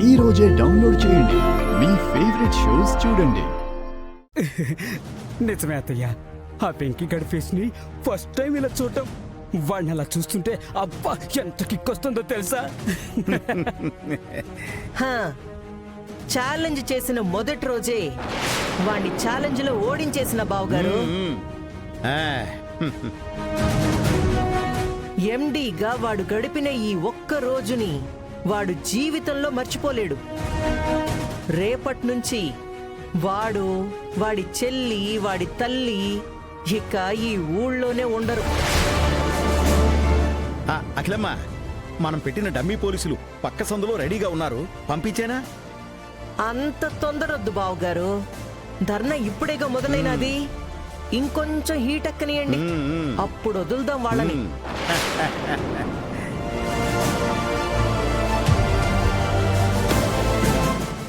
ఈ రోజే డౌన్లోడ్ చేయండి. మీ ఫేవరెట్ షోస్ చూడండి. నిజమే అత్తయ్య, ఆ వెంకీ గడి ఫేస్ ని ఫస్ట్ టైం ఇలా చూడటం, వాడిని అలా చూస్తుంటే అబ్బా ఎంత కిక్కొస్తుందో తెలుసా. ఛాలెంజ్ చేసిన మొదటి రోజే వాడిని ఛాలెంజ్ లో ఓడించేసిన బావగారు. ఎండీగా వాడు గడిపిన ఈ ఒక్క రోజుని వాడు జీవితంలో మర్చిపోలేడు. రేపటి నుంచి వాడు, వాడి చెల్లి, వాడి తల్లి ఇక ఈ ఊళ్ళోనే ఉండరు. అఖిలమ్మ, మనం పెట్టిన డమ్మీ పోలీసులు పక్క సందులో రెడీగా ఉన్నారు, పంపించేనా? అంత తొందరొద్దు బావగారు, ధర్నా ఇప్పుడేగా మొదలైనది. ఇంకొంచెం హీట్ ఎక్కనియండి, అప్పుడు వదులుదాం వాళ్ళని.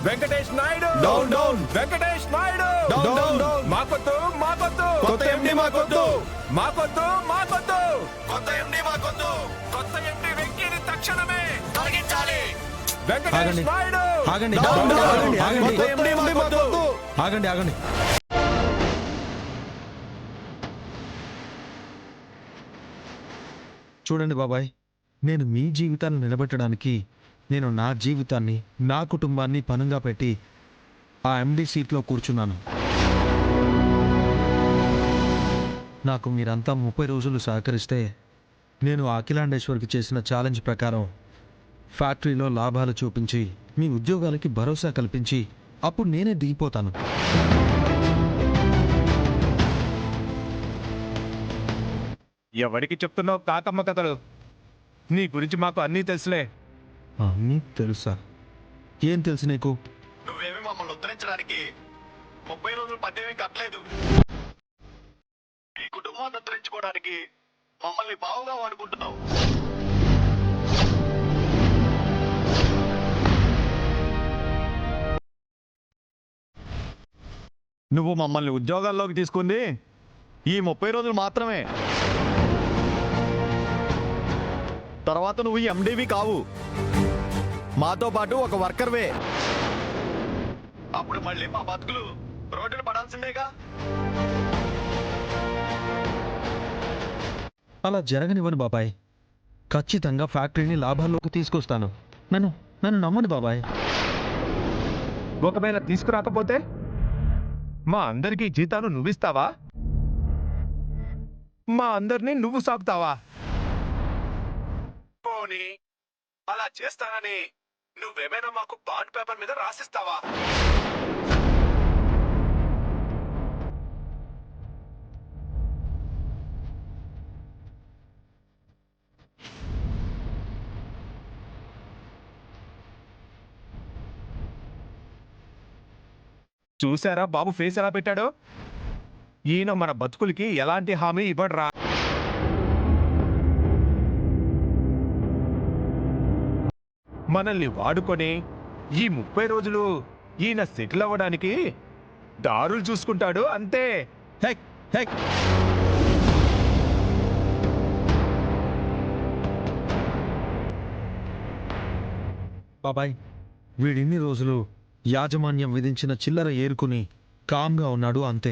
Venkatesh Naidu down down, Venkatesh Naidu down down, మాకొద్దు మాకొద్దు, కొత్త ఎండి మాకొద్దు, మాకొద్దు మాకొద్దు, కొత్త ఎండి మాకొద్దు, కొత్త ఎండి వెంకీని తక్షణమే తొలగించాలి. వెంకటేష్ నాయుడు ఆగండి ఆగండి ఆగండి. చూడండి బాబాయ్, నేను మీ జీవితాన్ని నిలబెట్టడానికి నేను నా జీవితాన్ని, నా కుటుంబాన్ని పనంగా పెట్టి ఆ ఎండి సీట్లో కూర్చున్నాను. నాకు మీరంతా 30 రోజులు సహకరిస్తే నేను అఖిలాండేశ్వర్కి చేసిన ఛాలెంజ్ ప్రకారం ఫ్యాక్టరీలో లాభాలు చూపించి మీ ఉద్యోగాలకి భరోసా కల్పించి అప్పుడు నేనే దిగిపోతాను. ఎవరికి చెప్తున్నావు కాకమ్మ కథలు? నీ గురించి మాకు అన్నీ తెలుసులే. అన్నీ తెలుసా? ఏం తెలుసు నీకు? నువ్వేమి మమ్మల్ని ఉద్ధరించడానికి 30 రోజులు పద్దెమే కట్టలేదు. ఈ కుటుంబాన్ని ఉద్ధరించుకోవడానికి మమ్మల్ని బావుగా వాడుకుంటున్నావు. నువ్వు మమ్మల్ని ఉద్యోగాల్లోకి తీసుకుంది ఈ 30 రోజులు మాత్రమే. తర్వాత నువ్వు ఈ ఎండివి కావు, మాతో పాటు ఒక వర్కర్వే. అప్పుడు మళ్ళీ మా బతుకులు రోడ్డున పడాల్సిందేగా. అలా జరగనివ్వను బాబాయ్. ఖచ్చితంగా ఫ్యాక్టరీని లాభాల్లోకి తీసుకొస్తాను. నన్ను నమ్మండి బాబాయ్. ఒకవేళ తీసుకురాకపోతే మా అందరికీ జీతాలు నువ్విస్తావా? మా అందరినీ నువ్వు సాగుతావా? పోనీ అలా చేస్తానని నువ్వేమైనా మాకు బాండ్ పేపర్ మీద రాసిస్తావా? చూసారా బాబు ఫేస్ ఎలా పెట్టాడో? ఈయన మన బతుకులకి ఎలాంటి హామీ ఇవ్వడరా. మనల్ని వాడుకొని ఈ 30 రోజులు ఈయన సెటిల్ అవ్వడానికి దారులు చూసుకుంటాడు అంతే. Heck heck. బాబాయ్, వీడిన్ని రోజులు యాజమాన్యం విధించిన చిల్లర ఏరుకుని కామ్గా ఉన్నాడు అంతే.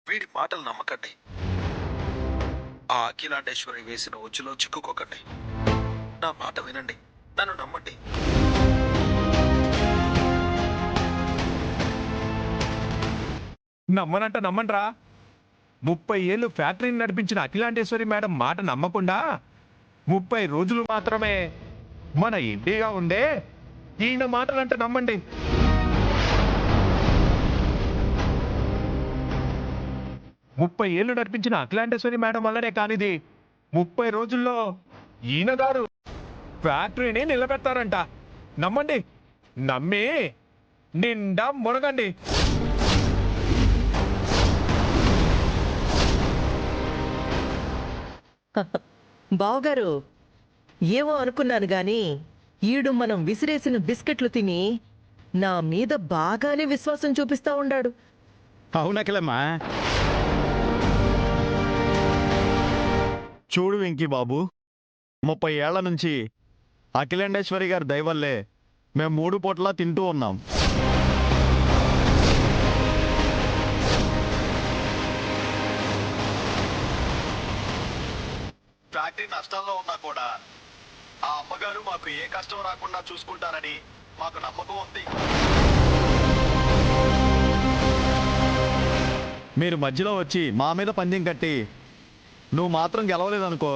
వీడి మాటలు నమ్మకండి. ఆ అఖిలాండేశ్వరి వేసిన ఉచ్చులో చిక్కుకోకండి. నా మాట వినండి, నన్ను నమ్మండి. నమ్మనంట నమ్మండ్రా. 30 ఏళ్ళు ఫ్యాక్టరీని నడిపించిన అఖిలాండేశ్వరి మేడం మాట నమ్మకుండా 30 రోజులు మాత్రమే మన ఇండిగా ఉండే ఈయన మాటలంట నమ్మండి. ముప్పై ఏళ్ళు నడిపించిన అఖిలాండేశ్వరి మేడం వల్లనే కానిది 30 రోజుల్లో ఈయన గారు ఫ్యాక్టరీని నిలబెడతారంట. నమ్మండి, నమ్మి నిండా మునగండి. బావగారు, ఏవో అనుకున్నాను గాని ఈడు మనం విసిరేసిన బిస్కెట్లు తిని నా మీద బాగానే విశ్వాసం చూపిస్తా ఉండాడు. అవునకిలమ్మా, చూడు వెంకీ బాబు, 30 ఏళ్ల నుంచి అఖిలాండేశ్వరి గారి దయవల్లే మేము 3 పూటలా తింటూ ఉన్నాం. ఫ్యాక్టరీ నష్టాల్లో ఉన్నా కూడా ఆ అమ్మగారు మాకు ఏ కష్టం రాకుండా చూసుకుంటారని మాకు నమ్మకం ఉంది. మీరు మధ్యలో వచ్చి మా మీద పందెం కట్టి నువ్వు మాత్రం గెలవలేదనుకో,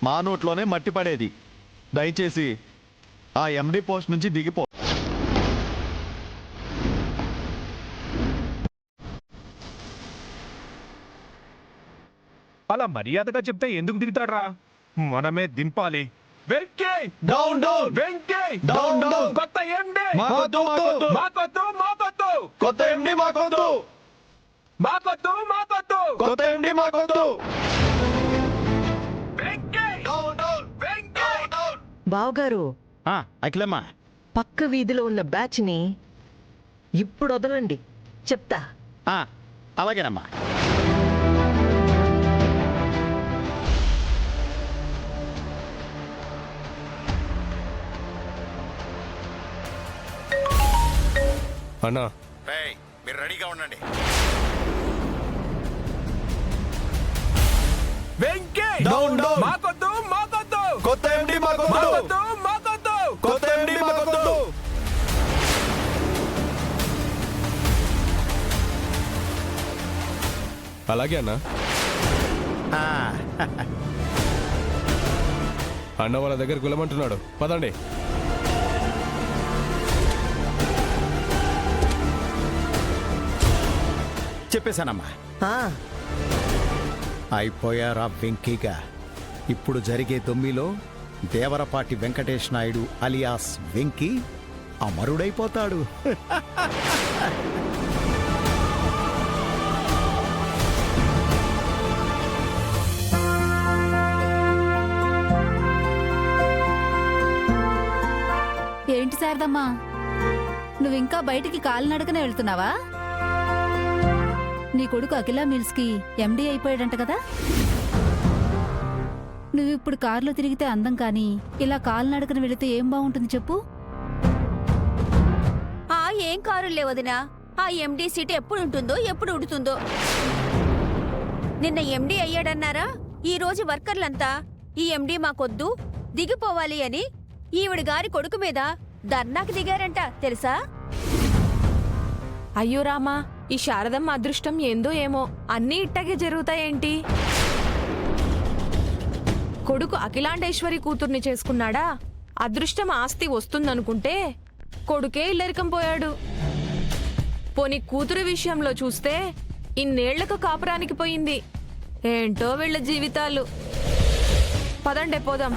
మా నోట్లోనే మట్టి పడేది. దయచేసి ఆ ఎండి పోస్ట్ నుంచి దిగిపో. అలా మర్యాదగా చెప్తే ఎందుకు దిగుతాడ్రా? మనమే దింపాలి. Venky down down Venky down down. కొత్త ఎండి మాకొద్దు, మాకొద్దు. మాకొద్దు మాకొద్దు కొత్త ఎండి మాకొద్దు, మాకొద్దు మాకొద్దు కొత్త ఎండి మాకొద్దు. Venky down down Venky down. బావగారు, అఖిలమ్మ, పక్క వీధిలో ఉన్న బ్యాచ్ని ఇప్పుడు వదలండి, చెప్తా. అలాగేనమ్మా. అన్నా మీరు రెడీగా ఉండండి. Venky down down. మాకొద్దు మాకొద్దు కొత్త ఎండి మాకొద్దు, మాకొద్దు మాకొద్దు కొత్త ఎండి మాకొద్దు. అలాగే అన్నా. అన్న వాళ్ళ దగ్గర గులమంటున్నాడు, పదండి. చెప్పేశానమ్మా. ఆ, అయిపోయారా వెంకీగా. ఇప్పుడు జరిగే దొమ్మిలో దేవరపాటి వెంకటేష్ నాయుడు అలియాస్ వెంకీ అమరుడైపోతాడు. ఏంటి శారదమ్మా, నువ్వింకా బయటికి కాలినడకనే వెళ్తున్నావా? నీ కొడుకు అఖిలా మిల్స్కి ఎండీ అయిపోయాడంట కదా? నువ్విప్పుడు కారులో తిరిగితే అందం కానీ ఇలా కాలినడకన వెళితే ఏం బాగుంటుంది చెప్పు? ఏం కారులే వదినా, ఆ ఎండీ సీట్ ఎప్పుడు ఉంటుందో ఎప్పుడు ఉడుతుందో. నిన్న ఎండీ అయ్యాడన్నారా, ఈ రోజు వర్కర్లంతా ఈ ఎండీ మాకొద్దు దిగిపోవాలి అని ఈవిడ గారి కొడుకు మీద ధర్నాకి దిగారంట తెలుసా? అయ్యో రామా, ఈ శారదమ్మ అదృష్టం ఏందో ఏమో, అన్నీ ఇట్టగే జరుగుతాయేంటి? కొడుకు అఖిలాండేశ్వరి కూతుర్ని చేసుకున్నాడా? అదృష్టం ఆస్తి వస్తుందనుకుంటే కొడుకే ఇల్లరికం పోయాడు. పోనీ కూతురు విషయంలో చూస్తే ఇన్నేళ్లకు కాపురానికి పోయింది. ఏంటో వీళ్ళ జీవితాలు. పదండే పోదాం.